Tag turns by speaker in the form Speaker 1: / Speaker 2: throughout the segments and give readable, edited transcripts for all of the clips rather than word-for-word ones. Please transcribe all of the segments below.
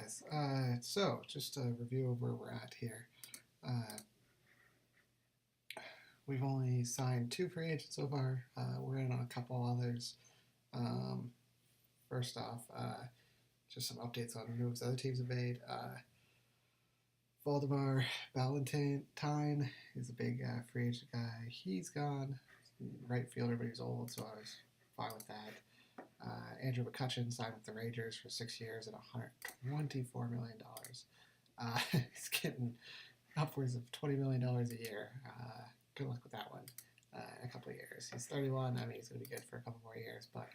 Speaker 1: guys. So just a review of where we're at here. Uh, we've only signed 2 free agents so far. We're in on a couple others. Um, First off, just some updates on moves other teams have made. Valdemar Valentine is a big free agent guy. He's gone. Right fielder, but he's old, so I was fine with that. Andrew McCutcheon signed with the Rangers for 6 years at $124 million. He's getting upwards of $20 million a year. Good luck with that one in a couple of years. He's 31. I mean, he's going to be good for a couple more years. But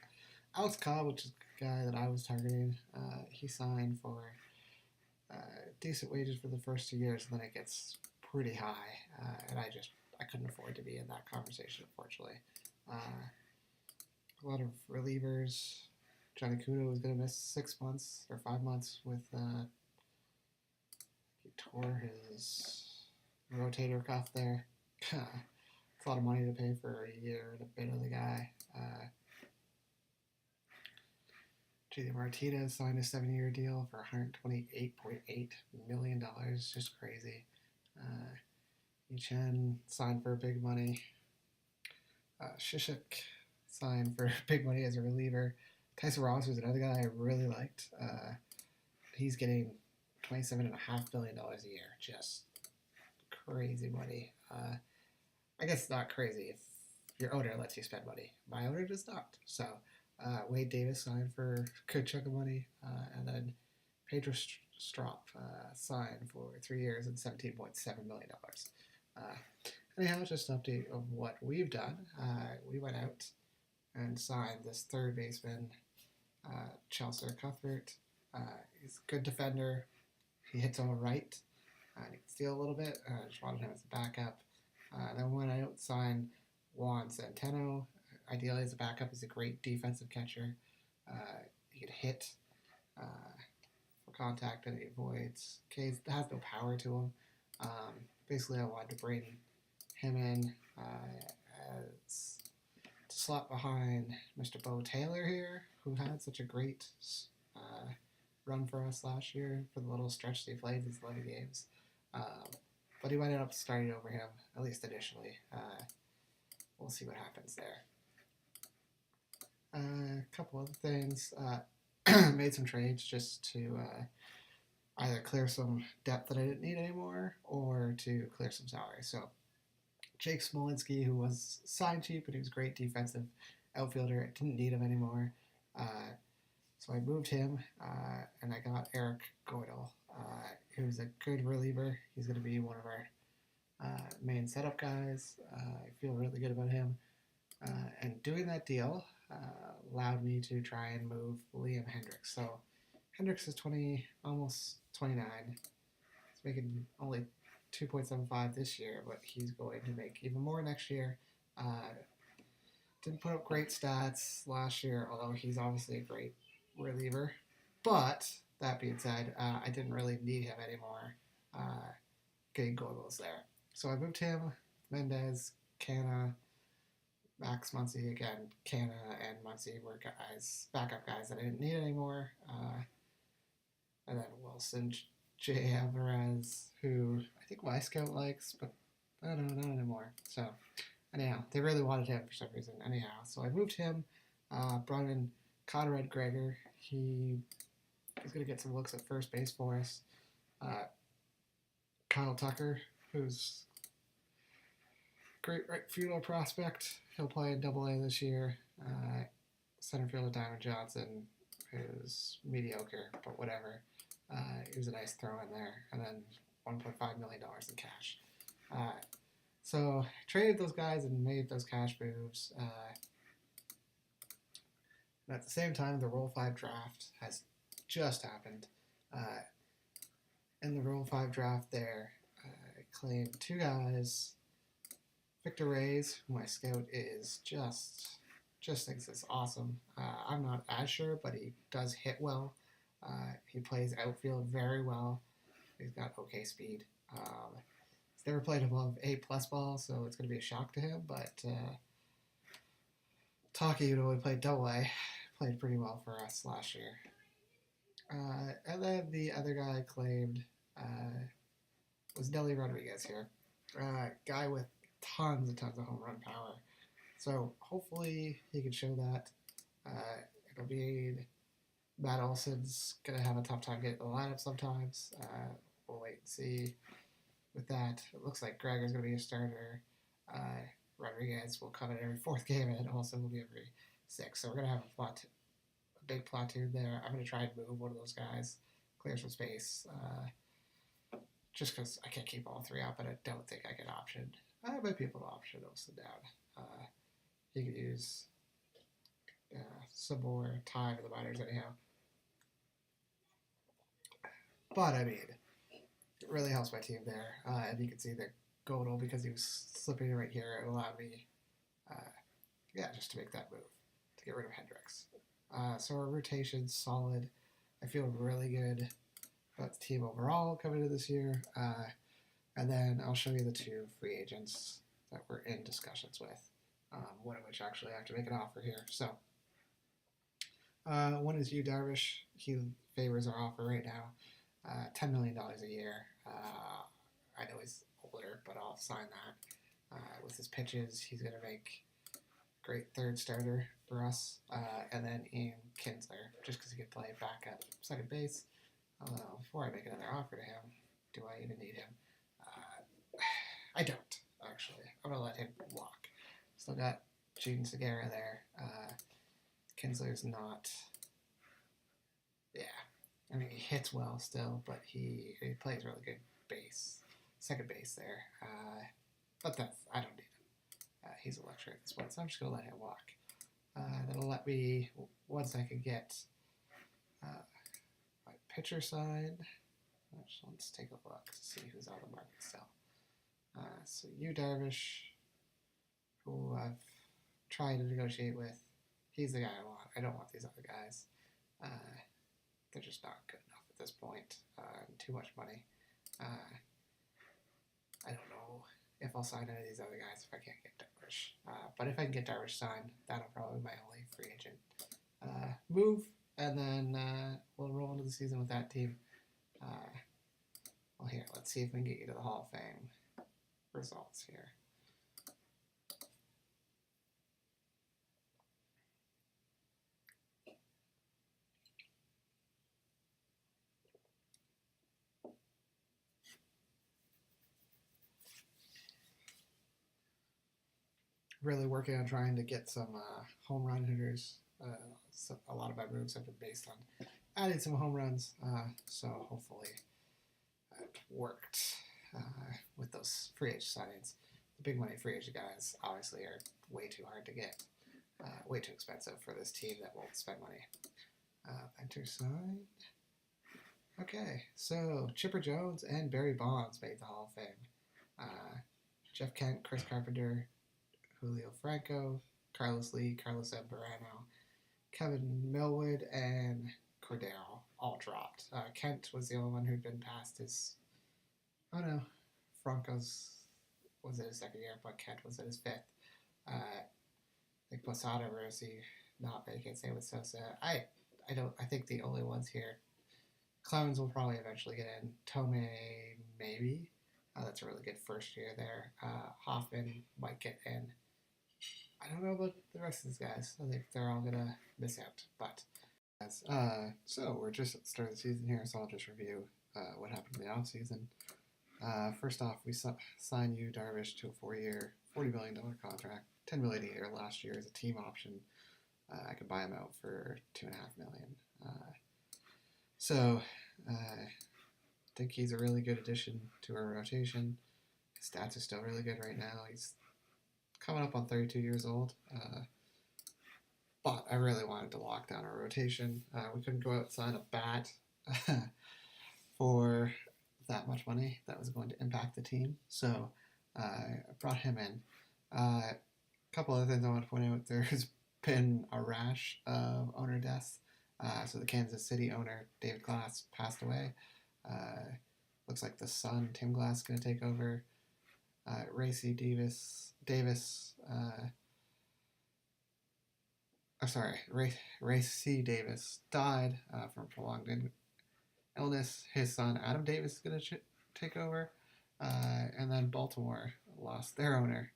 Speaker 1: Alex Cobb, which is the guy that I was targeting, he signed for decent wages for the first 2 years, and then it gets pretty high. And I couldn't afford to be in that conversation, unfortunately. A lot of relievers. Johnny Kudo was going to miss 6 months or 5 months with he tore his rotator cuff there. It's a lot of money to pay for a year and a bit of the guy. JD Martinez signed a 7-year deal for $128.8 million. Just crazy. Chen signed for big money. Shishak signed for big money as a reliever. Tyson Ross was another guy I really liked. He's getting $27.5 million a year. Just crazy money. I guess it's not crazy if your owner lets you spend money. My owner does not. So Wade Davis signed for a good chunk of money. And then Pedro Strop signed for 3 years and $17.7 million. Anyhow, just an update of what we've done. We went out and signed this third baseman, Chelsea Cuthbert. He's a good defender. He hits all right. He can steal a little bit. I just wanted him as a backup. Then we went out and signed Juan Centeno. Ideally, as a backup, he's a great defensive catcher. He can hit for contact and he avoids. He has no power to him. Basically, I wanted to bring him in as to slot behind Mr. Bo Taylor here, who had such a great run for us last year for the little stretch they played, these 11 games. But he might end up starting over him, at least initially. We'll see what happens there. A couple other things. Made some trades just to either clear some depth that I didn't need anymore or to clear some salary. So Jake Smolinski, who was signed cheap, but he was a great defensive outfielder. I didn't need him anymore. So I moved him, and I got Eric Goidel, who's a good reliever. He's going to be one of our main setup guys. I feel really good about him. And doing that deal allowed me to try and move Liam Hendriks. So Hendriks is almost 29. He's making only $2.75 this year, but he's going to make even more next year. Didn't put up great stats last year, although he's obviously a great reliever. But that being said, I didn't really need him anymore. Getting Googles there. So I moved him, Mendez, Canna, Max Muncy again. Canna and Muncy were backup guys that I didn't need anymore. And then Wilson J. Alvarez, who I think my scout likes, but I don't know, not anymore. So anyhow, they really wanted him for some reason. Anyhow, so I moved him, brought in Conrad Gregor. He's going to get some looks at first base for us. Kyle Tucker, who's a great right fielder prospect. He'll play in AA this year. Center fielder Diamond Johnson, who's mediocre, but whatever. It was a nice throw in there. And then $1.5 million in cash. So I traded those guys and made those cash moves. And at the same time, the Rule 5 draft has just happened. In the Rule 5 draft there, I claimed 2 guys. Victor Reyes, who my scout is, just thinks it's awesome. I'm not as sure, but he does hit well. He plays outfield very well. He's got okay speed. He's never played above A+ ball, so it's going to be a shock to him. But Taki, who only played AA, played pretty well for us last year. And then the other guy I claimed was Nelly Rodriguez here. Guy with tons and tons of home run power. So hopefully he can show that. It'll be Matt Olson's going to have a tough time getting the lineup sometimes. We'll wait and see with that. It looks like Gregor's going to be a starter. Rodriguez will come in every fourth game, and Olson will be every sixth. So we're going to have a big platoon there. I'm going to try and move one of those guys, clear some space, just because I can't keep all three up, and I don't think I can option. I might be able to option Olson down. He could use some more time in the minors anyhow. But I mean, it really helps my team there. And you can see the Godel, because he was slipping right here, it allowed me, just to make that move, to get rid of Hendricks. So our rotation's solid. I feel really good about the team overall coming into this year. And then I'll show you the two free agents that we're in discussions with, one of which actually I have to make an offer here. So one is Yu Darvish. He favors our offer right now. $10 million a year. I know he's older, but I'll sign that. With his pitches, he's going to make great third starter for us. And then Ian Kinsler, just because he can play back at second base. Before I make another offer to him, do I even need him? I don't, actually. I'm going to let him walk. Still got Gene Segura there. Kinsler's not... Yeah. I mean, he hits well still, but he plays really good second base there. But I don't need him. He's a luxury at this point, so I'm just going to let him walk. That'll let me, once I can get my pitcher side, let's take a look to see who's on the market still. So Yu Darvish, who I've tried to negotiate with, he's the guy I want. I don't want these other guys. They're just not good enough at this point. Too much money. I don't know if I'll sign any of these other guys if I can't get Darvish. But if I can get Darvish signed, that'll probably be my only free agent move. And then we'll roll into the season with that team. Well, here, let's see if we can get you to the Hall of Fame results here. Really working on trying to get some home run hitters. So a lot of my moves have been based on adding some home runs, so hopefully it worked with those free agent signings. The big money free agent guys obviously are way too hard to get, way too expensive for this team that won't spend money. Enter sign. Okay, so Chipper Jones and Barry Bonds made the Hall of Fame. Jeff Kent, Chris Carpenter, Julio Franco, Carlos Lee, Carlos Zambrano, Kevin Millwood, and Cordero all dropped. Kent was the only one who'd been past his... Oh no, Franco's was in his second year, but Kent was in his fifth. I think Posada, Rossi not make it. Same with Sosa. I think the only ones here, Clemens will probably eventually get in. Tomei, maybe. That's a really good first year there. Hoffman might get in. I don't know about the rest of these guys. I think they're all going to miss out. But so we're just at the start of the season here, so I'll just review what happened in the offseason. First off, we signed Yu Darvish to a 4-year, $40 million contract, $10 million a year last year as a team option. I could buy him out for $2.5 million. So I think he's a really good addition to our rotation. His stats are still really good right now. He's coming up on 32 years old. But I really wanted to lock down our rotation. We couldn't go out and sign a bat for that much money that was going to impact the team. So I brought him in. A couple other things I want to point out. There's been a rash of owner deaths. So the Kansas City owner, David Glass, passed away. Looks like the son, Tim Glass, is going to take over. Ray C. Davis, Ray C. Davis died from prolonged illness, his son Adam Davis is going to take over. And then Baltimore lost their owner,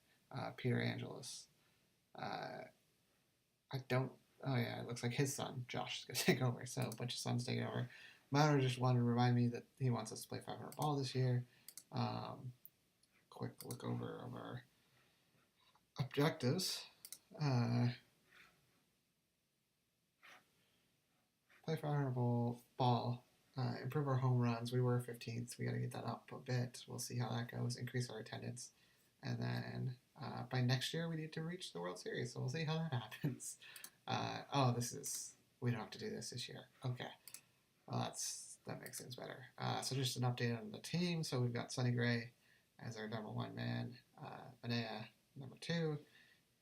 Speaker 1: Peter Angelos. I don't. Oh yeah, it looks like his son Josh is going to take over. So a bunch of sons taking over. Mauro just wanted to remind me that he wants us to play 500 ball this year. Quick look over of our objectives. Play 500 ball. Improve our home runs. We were 15th. We got to get that up a bit. We'll see how that goes. Increase our attendance. And then by next year, we need to reach the World Series. So we'll see how that happens. We don't have to do this year. Okay. Well, that makes things better. So just an update on the team. So we've got Sonny Gray as our number 1 man. Manea, number 2.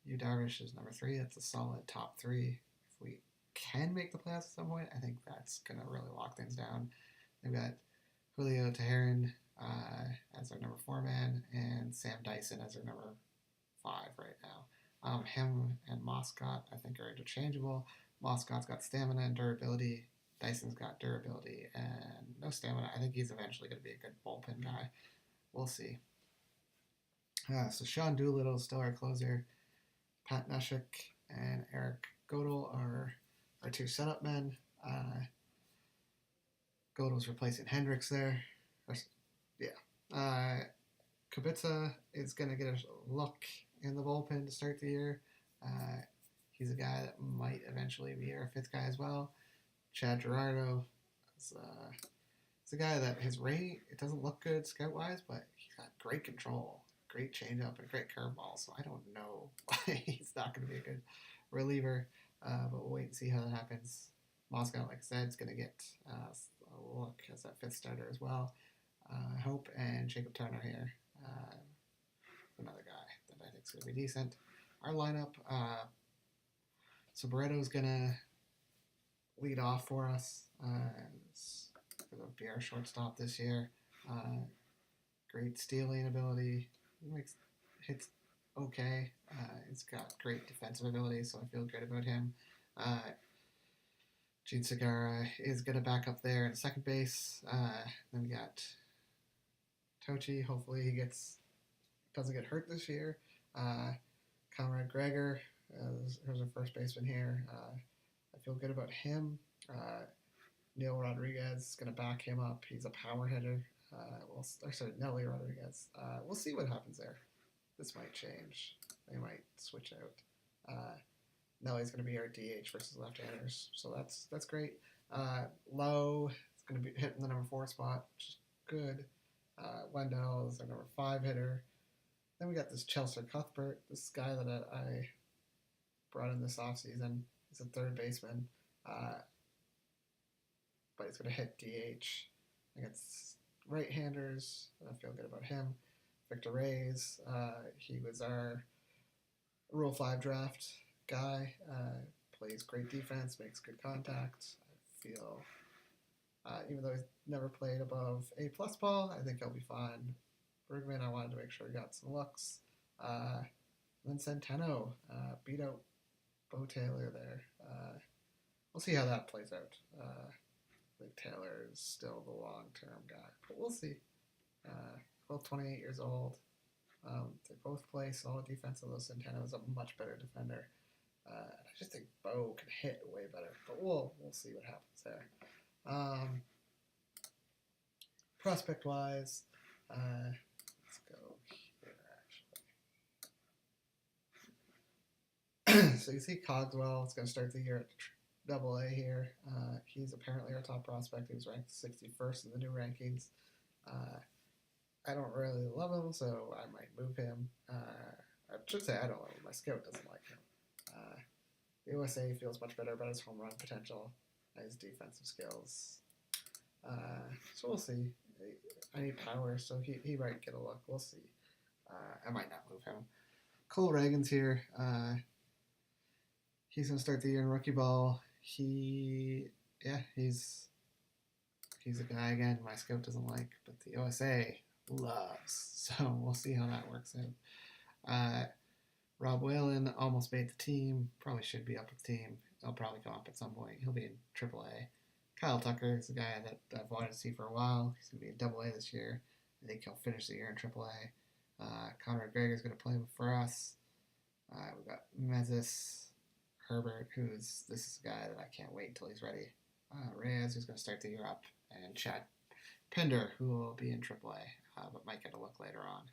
Speaker 1: Yu Darvish is number 3. That's a solid top 3. If we can make the playoffs at some point, I think that's going to really lock things down. They've got Julio Teheran as our number 4 man, and Sam Dyson as our number 5 right now. Him and Moscott, I think, are interchangeable. Moscott's got stamina and durability. Dyson's got durability and no stamina. I think he's eventually going to be a good bullpen guy. We'll see. So Sean Doolittle is still our closer. Pat Neshek and Eric Godel are our 2 setup men. Godel's replacing Hendricks there. Kubica is going to get a look in the bullpen to start the year. He's a guy that might eventually be our 5th guy as well. Chad Gerardo is a guy that his rate, it doesn't look good scout-wise, but he's got great control, great changeup, and great curveball. So I don't know why he's not going to be a good reliever, but we'll wait and see how that happens. Moscow, like I said, is going to get a look as that 5th starter as well. Hope and Jacob Turner here. Another guy that I think is going to be decent. Our lineup, so Barreto's going to lead off for us. Going to be our shortstop this year. Great stealing ability. He makes hits okay. He's got great defensive ability, so I feel good about him. Gene Segura is going to back up there in second base. Then we got Tochi. Hopefully he doesn't get hurt this year. Conrad Gregor is our first baseman here. I feel good about him. Neil Rodriguez is going to back him up. He's a power hitter. Nelly Rodriguez. We'll see what happens there. This might change. They might switch out. Nelly's going to be our DH versus left-handers, so that's great. Lowe is going to be hitting the number 4 spot, which is good. Wendell is our number 5 hitter. Then we got this Chelsea Cuthbert, this guy that I brought in this offseason. He's a third baseman, but he's going to hit DH against right-handers. I feel good about him. Victor Reyes, he was our Rule 5 draft guy. Plays great defense, makes good contact. I feel, even though he's never played above A+ ball, I think he'll be fine. Bergman, I wanted to make sure he got some looks. Then Centeno beat out Bo Taylor there. We'll see how that plays out. I think Taylor is still the long-term guy, but we'll see. Both 28 years old. They both play solid defense, although Centeno is a much better defender. I just think Bo can hit way better, but we'll see what happens there. Prospect-wise, let's go here, actually. So you see Cogswell is going to start the year at AA here. He's apparently our top prospect. He was ranked 61st in the new rankings. I don't really love him, so I might move him. I should say I don't love him. My scout doesn't like him. The USA feels much better about his home run potential, his defensive skills. So we'll see. I need power, so he might get a look. We'll see. I might not move him. Cole Reagan's here. He's going to start the year in rookie ball. He's a guy, again, my scout doesn't like, but the USA loves. So we'll see how that works out. Rob Whalen almost made the team. Probably should be up with the team. He'll probably go up at some point. He'll be in AAA. Kyle Tucker is a guy that I've wanted to see for a while. He's going to be in Double-A this year. I think he'll finish the year in Triple-A. Conrad Gregor is going to play for us. We've got Mezis, Herbert, this is a guy that I can't wait until he's ready. Reyes, who's going to start the year up, and Chad Pinder, who will be in AAA, but might get a look later on.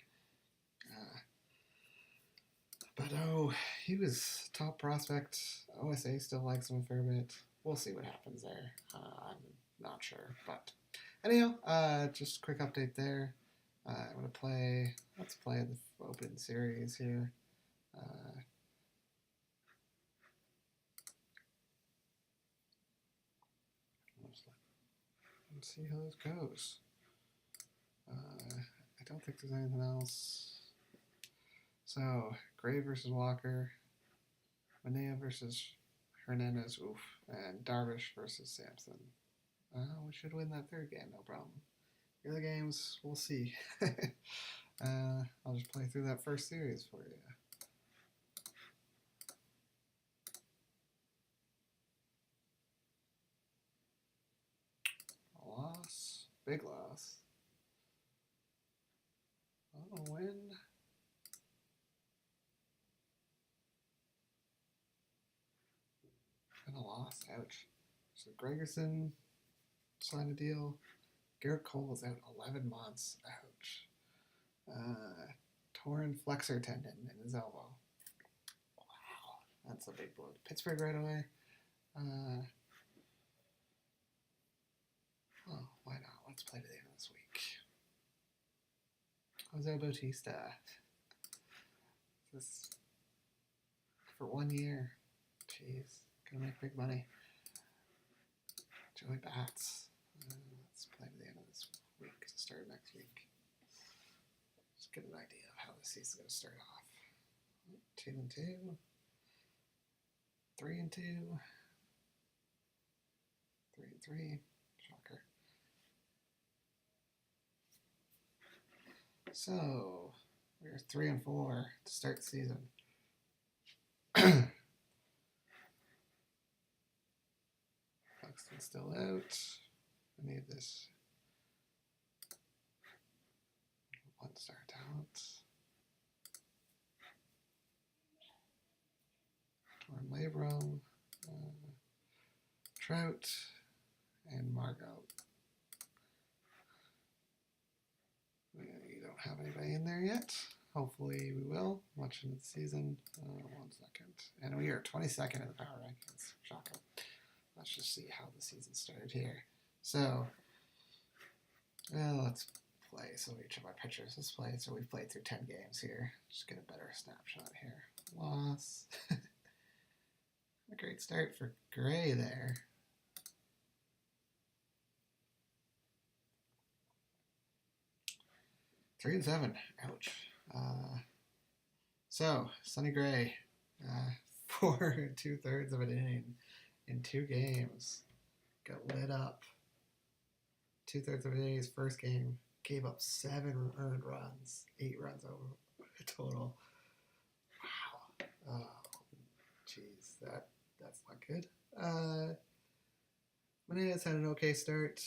Speaker 1: He was top prospect. OSA still likes him a fair bit. We'll see what happens there. I'm not sure, but anyhow, just a quick update there. Let's play the Open Series here. Let's see how this goes. I don't think there's anything else. So, Gray versus Walker, Manea versus Hernandez, and Darvish versus Sampson. We should win that third game, no problem. The other games, we'll see. I'll just play through that first series for you. A loss, big loss. A win. And a loss, ouch. So Gregerson signed a deal. Garrett Cole is out 11 months, ouch. Torn flexor tendon in his elbow. Wow, that's a big blow to Pittsburgh right away. Why not? Let's play to the end of this week. Jose Bautista. This for 1 year. Jeez. Gonna make big money. Joey Bats. Let's play to the end of this week to start next week. Just get an idea of how the season's gonna start off. 2-2, 3-2, 3-3. Shocker. So we're 3-4 to start the season. Buxton's still out. I need this 1-star talent. Torn labrum, Trout, and Margot. You don't have anybody in there yet. Hopefully we will. Much into the season. 1 second. And we are 22nd in the power rankings. Shocking. Let's just see how the season started here. So, let's play some of each of our pitchers. Let's play. So we've played through 10 games here. Just get a better snapshot here. Loss. A great start for Gray there. 3-7. Ouch. So, Sonny Gray, 4 2/3 of an inning in 2 games. Got lit up. 2/3 of an inning, his first game, gave up 7 earned runs, 8 runs over total. Wow. Oh, jeez, that's not good. Menendez had an okay start.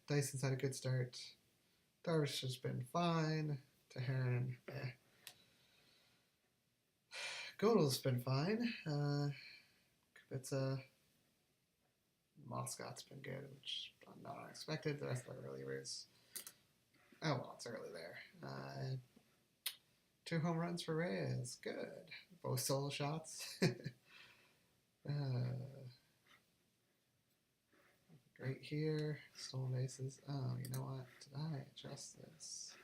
Speaker 1: Dyson's had a good start. Darvish has been fine. Teheran, Godal's been fine. Kubitsa, Moscott's been good, which not unexpected. The rest of the relievers, oh well, it's early there. 2 home runs for Reyes, good. Both solo shots. Great here. Stolen bases. Oh, you know what? Did I adjust this?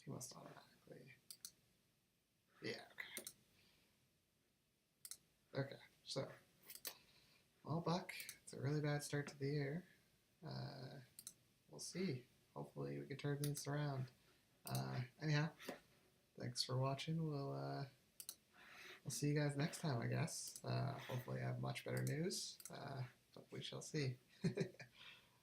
Speaker 1: He must automatically. Yeah, okay. Okay, so. Well, Buck, it's a really bad start to the year. We'll see. Hopefully we can turn this around. Anyhow, thanks for watching. We'll see you guys next time, I guess. Hopefully I have much better news, but we shall see.